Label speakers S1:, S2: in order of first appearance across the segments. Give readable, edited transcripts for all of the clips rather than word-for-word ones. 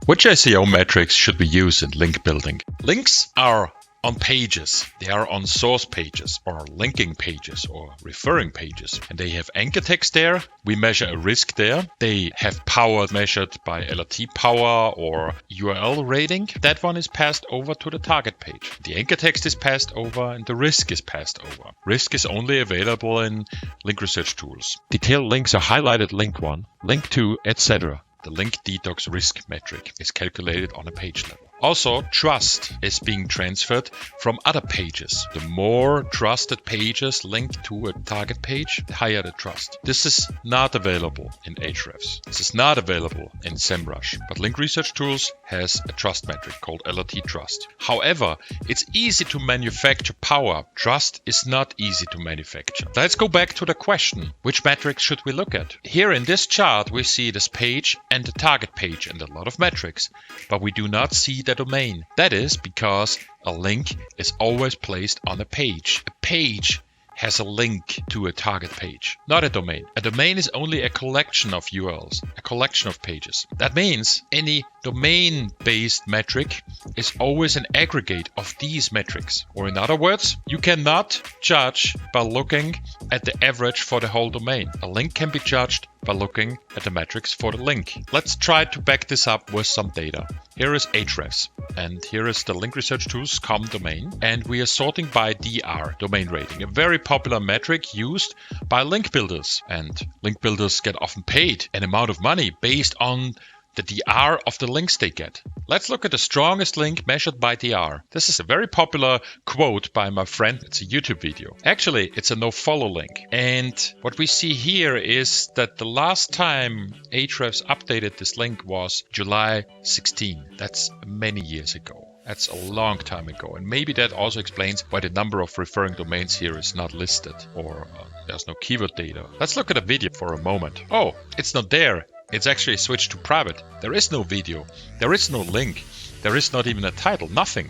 S1: Which SEO metrics should we use in link building? Links are on pages. They are on source pages or linking pages or referring pages. And they have anchor text there. We measure a risk there. They have power measured by LRT power or URL rating. That one is passed over to the target page. The anchor text is passed over and the risk is passed over. Risk is only available in LinkResearchTools. Detailed links are highlighted link 1, link 2, etc. The link detox risk metric is calculated on a page level. Also, trust is being transferred from other pages. The more trusted pages linked to a target page, the higher the trust. This is not available in Ahrefs. This is not available in SEMrush. But LinkResearchTools has a trust metric called LRT trust. However, it's easy to manufacture power. Trust is not easy to manufacture. Let's go back to the question, which metrics should we look at? Here in this chart, we see this page and the target page and a lot of metrics, but we do not see the domain. That is because a link is always placed on a page. A page has a link to a target page, not a domain. A domain is only a collection of URLs, a collection of pages. That means any domain-based metric is always an aggregate of these metrics. Or in other words, you cannot judge by looking at the average for the whole domain. A link can be judged by looking at the metrics for the link. Let's try to back this up with some data. Here is Ahrefs, and here is the LinkResearchTools com domain, and we are sorting by DR, domain rating, a very popular metric used by link builders. And link builders get often paid an amount of money based on the DR of the links they get. Let's look at the strongest link measured by DR. This is a very popular quote by my friend. It's a YouTube video. Actually, it's a nofollow link. And what we see here is that the last time Ahrefs updated this link was July 16. That's many years ago. That's a long time ago. And maybe that also explains why the number of referring domains here is not listed or there's no keyword data. Let's look at a video for a moment. Oh, it's not there. It's actually switched to private. There is no video. There is no link. There is not even a title. Nothing.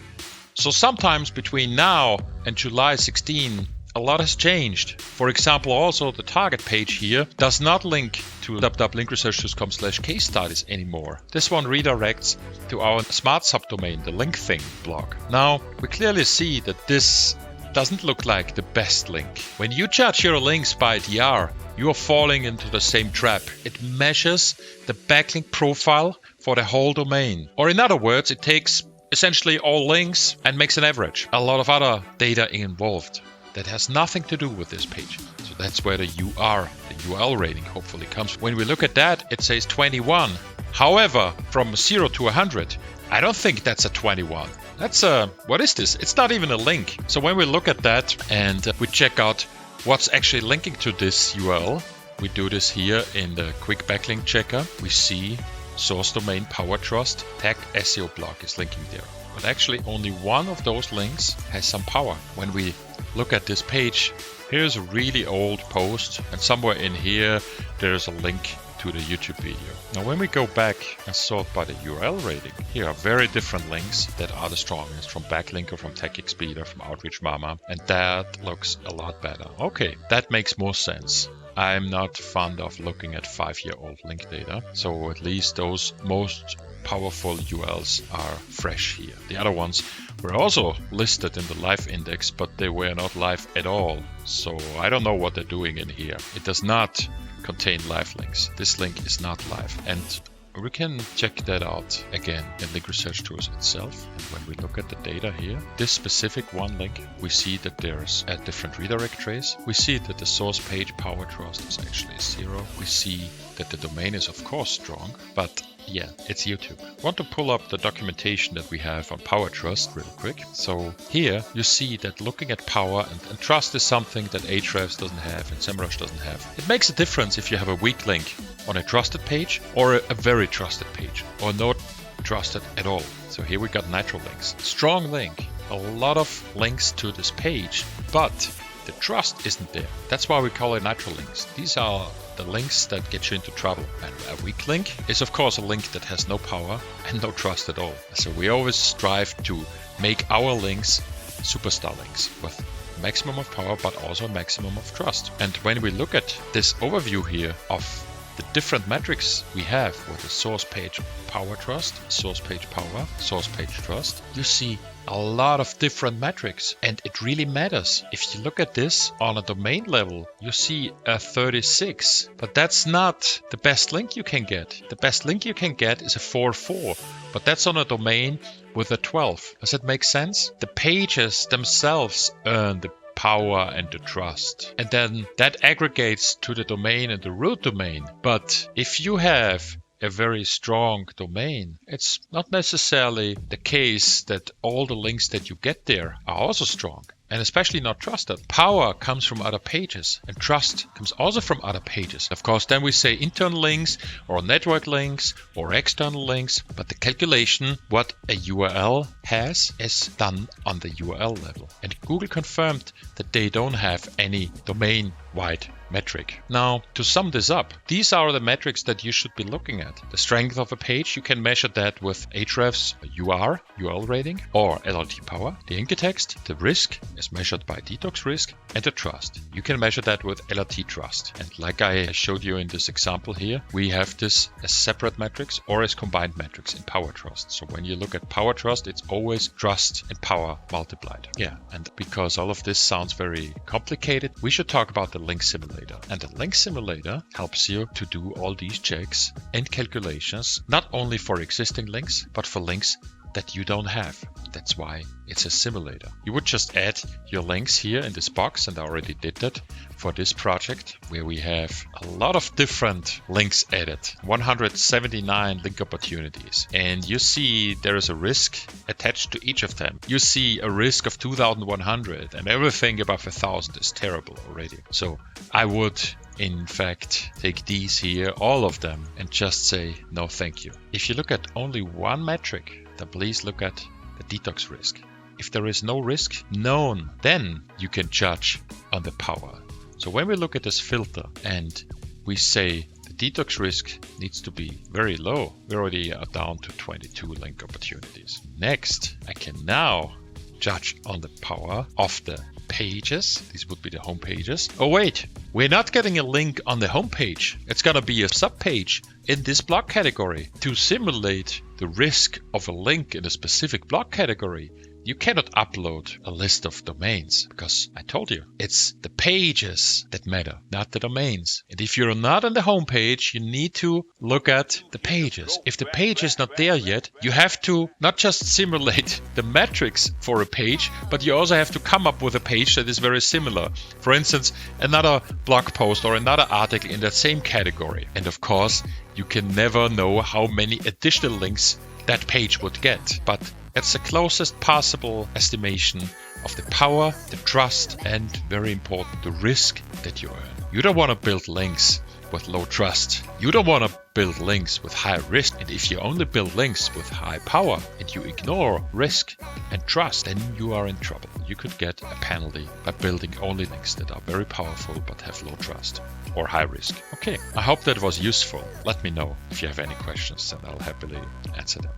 S1: So sometimes between now and July 16, a lot has changed. For example, also the target page here does not link to www.linkresearchtools.com/case studies anymore. This one redirects to our smart subdomain, the link thing blog. Now, we clearly see that this doesn't look like the best link. When you judge your links by DR, you are falling into the same trap. It measures the backlink profile for the whole domain. Or in other words, it takes essentially all links and makes an average. A lot of other data involved that has nothing to do with this page. So that's where the URL rating hopefully comes. When we look at that, it says 21. However, from 0 to 100, I don't think that's a 21. That's what is this? It's not even a link. So when we look at that and we check out what's actually linking to this URL, we do this here in the quick backlink checker. We see source domain power trust tag SEO blog is linking there. But actually only one of those links has some power. When we look at this page, here's a really old post, and somewhere in here there's a link to the YouTube video. Now when we go back and sort by the URL rating, here are very different links that are the strongest, from Backlinker, from TechXpeeder, from Outreach Mama, and that looks a lot better. Okay, that makes more sense. I'm not fond of looking at 5-year-old link data, so at least those most powerful URLs are fresh here. The other ones were also listed in the live index, but they were not live at all. So I don't know what they're doing in here. It does not contain live links. This link is not live, and we can check that out again in LinkResearchTools itself. And when we look at the data here, this specific one link, we see that there's a different redirect trace. We see that the source page power trust is actually 0. We see that the domain is of course strong, but yeah, it's YouTube. I want to pull up the documentation that we have on power trust real quick. So here you see that looking at power and trust is something that Ahrefs doesn't have and SEMrush doesn't have. It makes a difference if you have a weak link on a trusted page or a very trusted page, or not trusted at all. So here we got nitro links. Strong link, a lot of links to this page, but the trust isn't there. That's why we call it nitro links. These are the links that get you into trouble. And a weak link is of course a link that has no power and no trust at all. So we always strive to make our links superstar links with maximum of power, but also maximum of trust. And when we look at this overview here of the different metrics we have with the source page power trust, source page power, source page trust, you see a lot of different metrics, and it really matters. If you look at this on a domain level, you see a 36, but that's not the best link you can get. The best link you can get is a 4.4, but that's on a domain with a 12. Does it make sense? The pages themselves earn the power and the trust, and then that aggregates to the domain and the root domain. But if you have a very strong domain, it's not necessarily the case that all the links that you get there are also strong, and especially not trusted. Power comes from other pages, and trust comes also from other pages. Of course, then we say internal links or network links or external links, but the calculation what a URL has is done on the URL level. And Google confirmed that they don't have any domain-wide metric. Now, to sum this up, these are the metrics that you should be looking at. The strength of a page, you can measure that with Ahrefs URL rating or LLT power. The anchor text, the risk is measured by detox risk, and the trust. You can measure that with LLT trust. And like I showed you in this example here, we have this as separate metrics or as combined metrics in power trust. So when you look at power trust, it's always trust and power multiplied. Yeah, and because all of this sounds very complicated, we should talk about the link simulator. And the link simulator helps you to do all these checks and calculations, not only for existing links, but for links that you don't have. That's why it's a simulator. You would just add your links here in this box, and I already did that for this project, where we have a lot of different links added, 179 link opportunities. And you see there is a risk attached to each of them. You see a risk of 2,100, and everything above 1,000 is terrible already. So I would in fact take these here, all of them, and just say no thank you. If you look at only one metric, then please look at the detox risk. If there is no risk known, then you can judge on the power. So when we look at this filter and we say the detox risk needs to be very low, we already are down to 22 link opportunities. Next, I can now judge on the power of the pages. These would be the home pages. Oh wait, we're not getting a link on the home page. It's gonna be a sub-page in this block category. To simulate the risk of a link in a specific block category, you cannot upload a list of domains, because I told you, it's the pages that matter, not the domains. And if you're not on the home page, you need to look at the pages. If the page is not there yet, you have to not just simulate the metrics for a page, but you also have to come up with a page that is very similar. For instance, another blog post or another article in that same category. And of course, you can never know how many additional links that page would get. But it's the closest possible estimation of the power, the trust, and very important, the risk that you earn. You don't want to build links with low trust. You don't want to build links with high risk. And if you only build links with high power and you ignore risk and trust, then you are in trouble. You could get a penalty by building only links that are very powerful but have low trust or high risk. Okay, I hope that was useful. Let me know if you have any questions and I'll happily answer them.